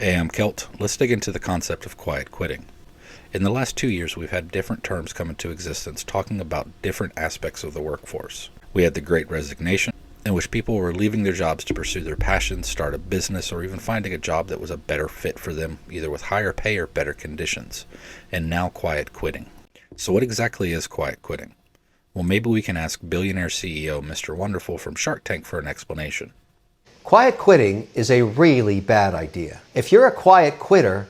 Hey, I'm Kelt. Let's dig into the concept of quiet quitting. In the last 2 years, we've had different terms come into existence talking about different aspects of the workforce. We had the Great Resignation, in which people were leaving their jobs to pursue their passions, start a business, or even finding a job that was a better fit for them, either with higher pay or better conditions. And now quiet quitting. So what exactly is quiet quitting? Well, maybe we can ask billionaire CEO Mr. Wonderful from Shark Tank for an explanation. Quiet quitting is a really bad idea. If you're a quiet quitter,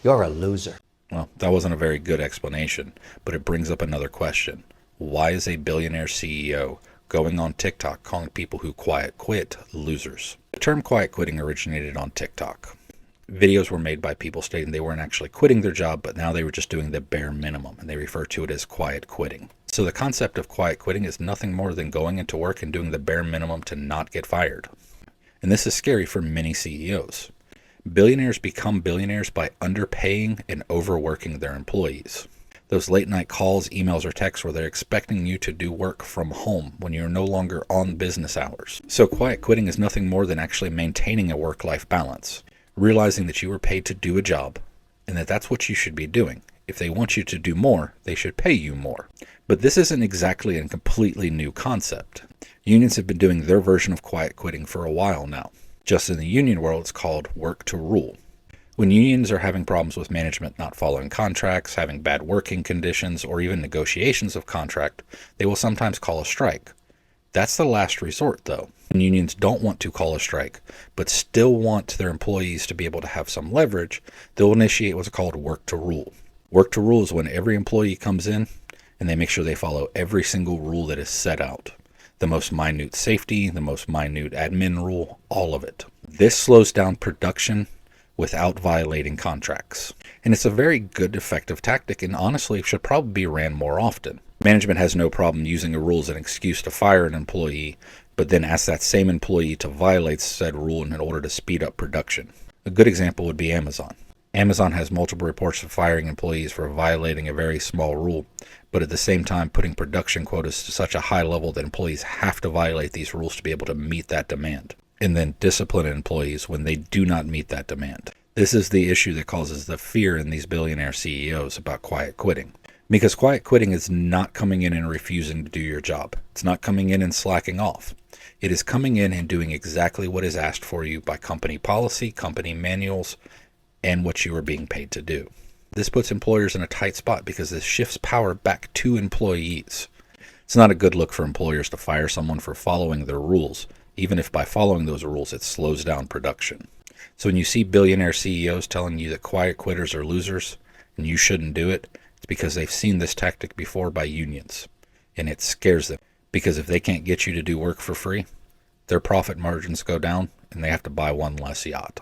you're a loser. Well, that wasn't a very good explanation, but it brings up another question. Why is a billionaire CEO going on TikTok calling people who quiet quit losers? The term quiet quitting originated on TikTok. Videos were made by people stating they weren't actually quitting their job, but now they were just doing the bare minimum, and they refer to it as quiet quitting. So the concept of quiet quitting is nothing more than going into work and doing the bare minimum to not get fired. And this is scary for many CEOs. Billionaires become billionaires by underpaying and overworking their employees. Those late night calls, emails, or texts where they're expecting you to do work from home when you're no longer on business hours. So quiet quitting is nothing more than actually maintaining a work-life balance, realizing that you were paid to do a job and that that's what you should be doing. If they want you to do more, they should pay you more. But this isn't exactly a completely new concept. Unions have been doing their version of quiet quitting for a while now. Just in the union world, it's called work to rule. When unions are having problems with management not following contracts, having bad working conditions, or even negotiations of contract, they will sometimes call a strike. That's the last resort, though. When unions don't want to call a strike, but still want their employees to be able to have some leverage, they'll initiate what's called work to rule. Work to rule is when every employee comes in and they make sure they follow every single rule that is set out. The most minute safety, the most minute admin rule, all of it. This slows down production without violating contracts. And it's a very good, effective tactic, and honestly should probably be ran more often. Management has no problem using a rule as an excuse to fire an employee, but then ask that same employee to violate said rule in order to speed up production. A good example would be Amazon. Amazon has multiple reports of firing employees for violating a very small rule, but at the same time putting production quotas to such a high level that employees have to violate these rules to be able to meet that demand, and then discipline employees when they do not meet that demand. This is the issue that causes the fear in these billionaire CEOs about quiet quitting. Because quiet quitting is not coming in and refusing to do your job. It's not coming in and slacking off. It is coming in and doing exactly what is asked for you by company policy, company manuals, and what you are being paid to do. This puts employers in a tight spot because this shifts power back to employees. It's not a good look for employers to fire someone for following their rules, even if by following those rules it slows down production. So when you see billionaire CEOs telling you that quiet quitters are losers and you shouldn't do it, it's because they've seen this tactic before by unions, and it scares them. Because if they can't get you to do work for free, their profit margins go down and they have to buy one less yacht.